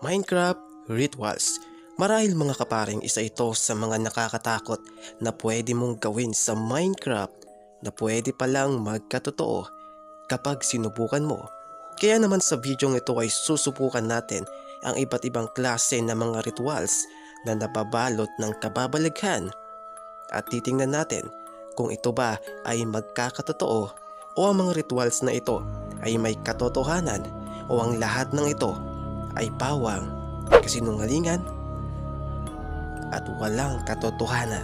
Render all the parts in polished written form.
Minecraft Rituals. Marahil mga kaparing, isa ito sa mga nakakatakot na pwede mong gawin sa Minecraft na pwede palang magkatotoo kapag sinubukan mo. Kaya naman sa videong ito ay susubukan natin ang iba't ibang klase ng mga rituals na nababalot ng kababalaghan at titingnan natin kung ito ba ay magkakatotoo o ang mga rituals na ito ay may katotohanan o ang lahat ng ito ay pawang kasinungalingan at walang katotohanan.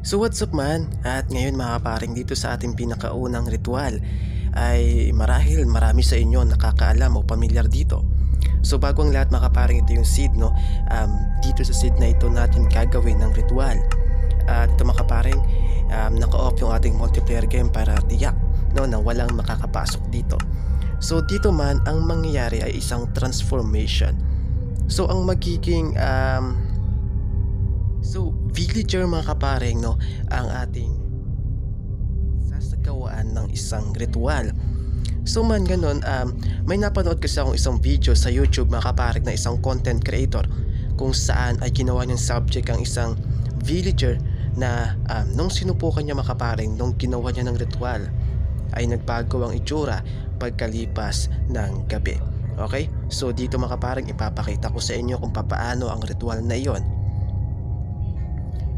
So what's up man? At ngayon mga kaparing, dito sa ating pinakaunang ritual ay marahil marami sa inyo nakakaalam o pamilyar dito. So bago ang lahat mga kaparing, ito yung seed no. Dito sa seed na ito natin gagawin ng ritual. At ito mga kaparing, naka-off yung ating multiplayer game para tiyak no, na walang makakapasok dito. So dito man ang mangyayari ay isang transformation. So ang magiging villager mga kaparing no, ang ating sasagawaan ng isang ritual. So man ganun, may napanood kasi akong isang video sa YouTube mga kaparing na isang content creator kung saan ay ginawa niyang subject ang isang villager na nung sinubukan niya mga kaparing, nung ginawa niya ng ritual ay nagbago ang itsura pagkalipas ng gabi. Okay? So dito mga kaparing, ipapakita ko sa inyo kung paano ang ritual na iyon.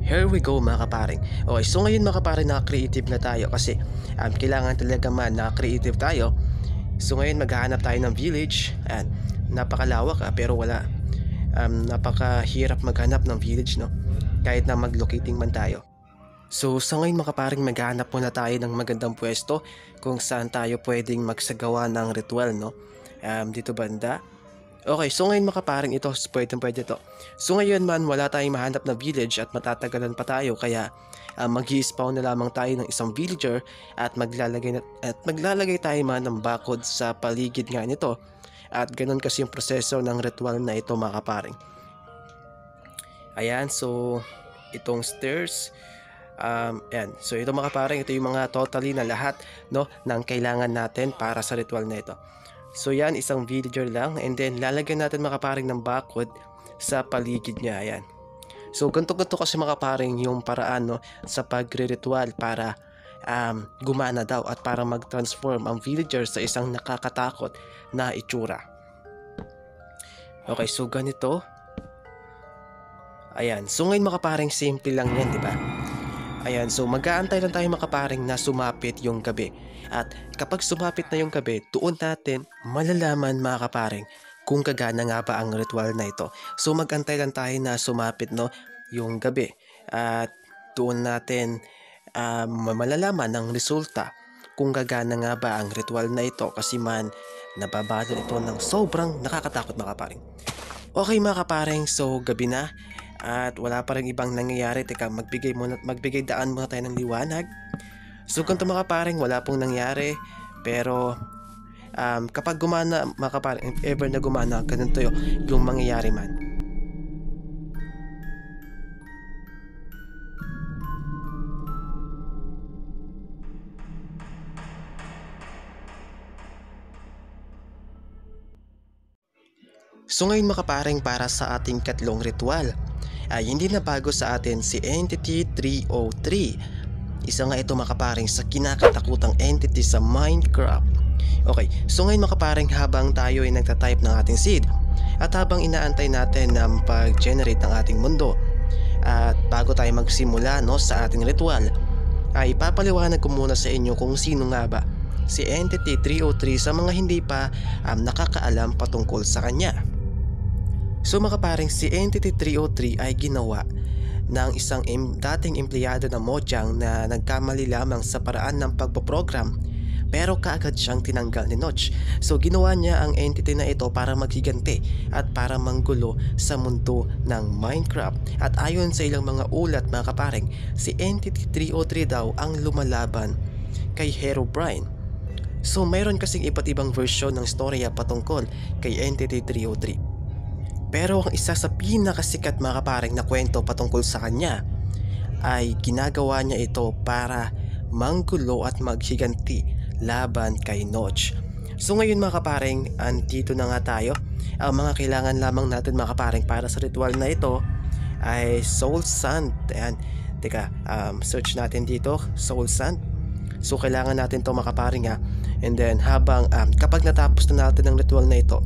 Here we go mga kaparing. Okay, so ngayon mga kaparing, naka-creative na tayo kasi kailangan talaga man naka-creative tayo. So ngayon maghahanap tayo ng village. Ayan, napakalawak pero wala. Napakahirap maghanap ng village no, kahit na mag-locating man tayo. So sa ngayon mga kaparing, maghahanap muna tayo ng magandang pwesto kung saan tayo pwedeng magsagawa ng ritual no. Dito banda. Okay, so ngayon mga kaparing, ito pwede to. So ngayon man wala tayong mahanap na village at matatagalan pa tayo, kaya mag-i-spawn na lamang tayo ng isang villager at maglalagay tayo man ng bakod sa paligid nga nito. At ganun kasi yung proseso ng ritual na ito mga kaparing. Ayan, so itong stairs, ayan. So ito mga kaparing, ito yung mga totally na lahat no ng kailangan natin para sa ritual na ito. So yan, isang villager lang, and then lalagyan natin mga kaparing ng bakod sa paligid niya. Ayan. So ganito kasi mga kaparing yung paraan no, sa pagre-ritual para gumana daw at para mag-transform ang villager sa isang nakakatakot na itsura. Okay, so ganito. Ayan. So ngayon mga kaparing, simple lang yan, di ba? Ayan, so mag-aantay lang tayo mga kaparing na sumapit yung gabi. At kapag sumapit na yung gabi, doon natin malalaman mga kaparing kung kagana nga ba ang ritual na ito. So mag-antay lang tayo na sumapit no, yung gabi. At doon natin malalaman ng resulta kung gagana nga ba ang ritual na ito, kasi man nababalo ito ng sobrang nakakatakot mga kaparing. Okay mga kaparing, so gabi na at wala pa rin ibang nangyayari. Teka, magbigay daan muna tayo ng liwanag. So ganito mga kaparing, wala pong nangyari, pero kapag gumana mga kaparing, if ever na gumana, ganito yung mangyayari man. So ngayon mga kaparing, para sa ating katlong ritual ay hindi na bago sa atin si Entity 303. Isa nga ito mga kaparing sa kinakatakutang entity sa Minecraft. Okay, so ngayon mga kaparing, habang tayo ay nagtatype ng ating seed at habang inaantay natin na pag-generate ng ating mundo, at bago tayo magsimula no, sa ating ritual, ay ipapaliwanag ko muna sa inyo kung sino nga ba si Entity 303 sa mga hindi pa nakakaalam patungkol sa kanya. So mga kaparing, si Entity 303 ay ginawa ng isang dating empleyado ng Mojang na nagkamali lamang sa paraan ng pagpoprogram pero kaagad siyang tinanggal ni Notch. So ginawa niya ang entity na ito para maghiganti at para manggulo sa mundo ng Minecraft. At ayon sa ilang mga ulat mga kaparing, si Entity 303 daw ang lumalaban kay Herobrine. So mayroon kasing iba't ibang version ng storya patungkol kay Entity 303. Pero ang isa sa pinakasikat mga kaparing na kwento patungkol sa kanya ay ginagawa niya ito para manggulo at maghiganti laban kay Notch. So ngayon mga kaparing, andito na nga tayo. Ang mga kailangan lamang natin mga kaparing para sa ritual na ito ay Soul Sand. Ayan, teka, search natin dito, Soul Sand. So kailangan natin to mga kaparing ha. And then habang kapag natapos na natin ang ritual na ito,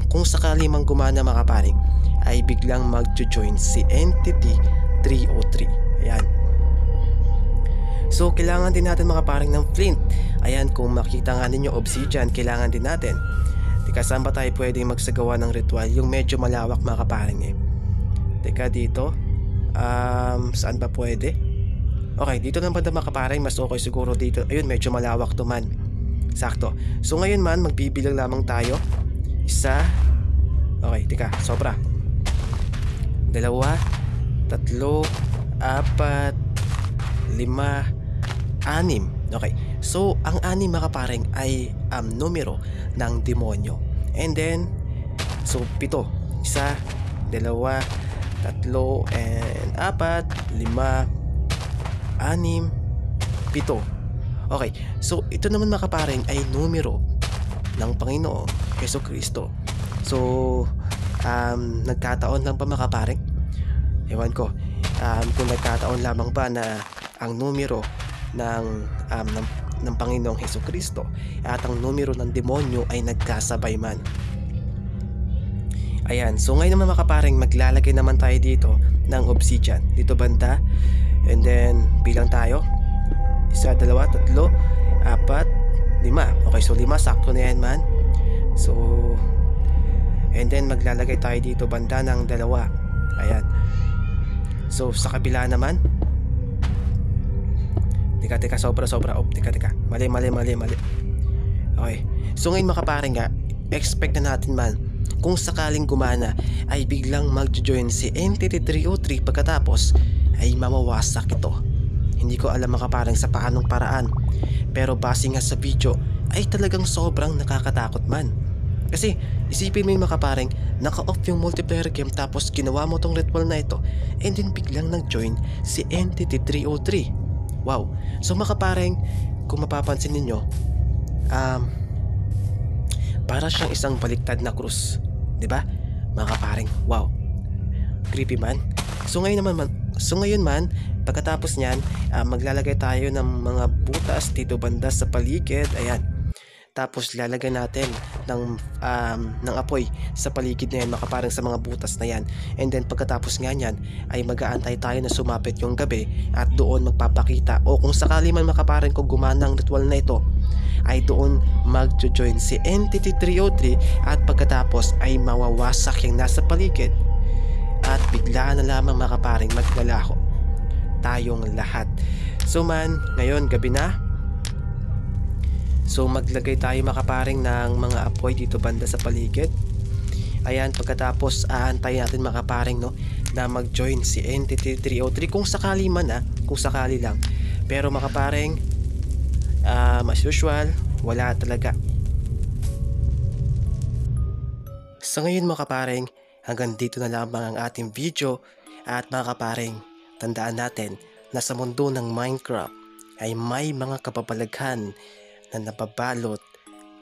kung sakali mang gumana mga kaparing, ay biglang mag-join si Entity 303. Ayan. So kailangan din natin mga kaparing ng flint. Ayan, kung makita nga ninyo obsidian, kailangan din natin. Teka, saan ba tayo pwedeng magsagawa ng ritual? Yung medyo malawak mga kaparing eh. Teka, dito saan ba pwede? Okay, dito lang banda mga kaparing, mas okay siguro dito. Ayun, medyo malawak to man. Sakto. So ngayon man, magbibilang lamang tayo. Isa. Okay, teka, sobra. 2, 3, 4, 5, 6. Okay. So, ang 6 mga kaparing ay numero ng demonyo. And then, so 7. 1, 2, 3, and 4, 5, 6, 7. Okay. So, ito naman mga kaparing ay numero ng Panginoong Jesucristo. So, nagkataon lang pa mga kaparing? Ewan ko. Kung nagkataon lamang ba na ang numero ng Panginoong Jesucristo at ang numero ng demonyo ay nagkasabay man. Ayan, so ngayon naman mga kaparing, maglalagay naman tayo dito ng obsidian dito banda. And then bilang tayo, 1, 2, 3, 4, 5. Okay, so 5, sakto na yan man. So and then maglalagay tayo dito banda ng 2. Ayan. So sa kabila naman, teka, sobra. Teka. Mali. Okay. So ngayon mga kaparing nga, expect na natin man, kung sakaling gumana, ay biglang mag-join si Entity 303 pagkatapos ay mamawasak ito. Hindi ko alam mga kaparing sa paanong paraan, pero base nga sa video, ay talagang sobrang nakakatakot man. Kasi isipin mo yung mga kaparing, naka-off yung multiplayer game tapos ginawa mo tong ritual na ito, and then biglang nag-join si Entity 303. Wow. So mga kaparing, kung mapapansin ninyo, para siyang isang baliktad na krus, 'di ba? Mga kaparing, wow. Creepy man. So ngayon man, pagkatapos niyan, maglalagay tayo ng mga butas dito banda sa paligid. Ayan. Tapos lalagyan natin ng apoy sa paligid na yan mga kaparing, sa mga butas na yan. And then pagkatapos nga yan ay mag-aantay tayo na sumapit yung gabi at doon magpapakita, o kung sakali man mga kaparing kung gumana ang ritual na ito, ay doon mag-join si Entity 303 at pagkatapos ay mawawasak yung nasa paligid at bigla na lamang mga kaparing maglalaho tayong lahat. So man, ngayon gabi na. So maglagay tayo mga kaparing ng mga apoy dito banda sa paligid. Ayan, pagkatapos aantayin natin mga kaparing na mag-join si Entity 303 kung sakali man kung sakali lang. Pero mga kaparing, as usual, wala talaga. So ngayon mga kaparing, hanggang dito na lamang ang ating video. At mga kaparing, tandaan natin na sa mundo ng Minecraft ay may mga kababalaghan na nababalot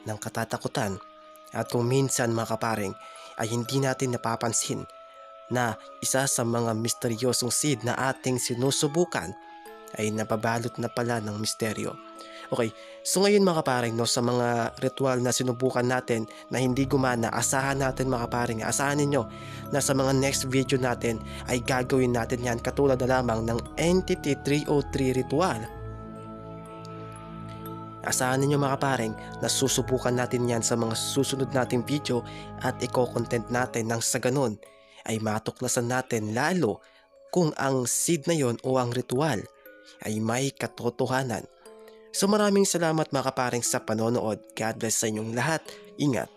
ng katatakutan, at kung minsan mga kaparing ay hindi natin napapansin na isa sa mga misteryosong seed na ating sinusubukan ay nababalot na pala ng misteryo. Okay, so ngayon mga kaparing, sa mga ritual na sinubukan natin na hindi gumana, asahan natin mga kaparing, asahan ninyo na sa mga next video natin ay gagawin natin yan katulad na lamang ng Entity 303 ritual. Asahan ninyo mga kaparing na susubukan natin yan sa mga susunod nating video at i-content natin nang sa ganun ay matuklasan natin lalo kung ang seed na yon o ang ritual ay may katotohanan. So maraming salamat mga kaparing sa panonood. God bless sa inyong lahat. Ingat.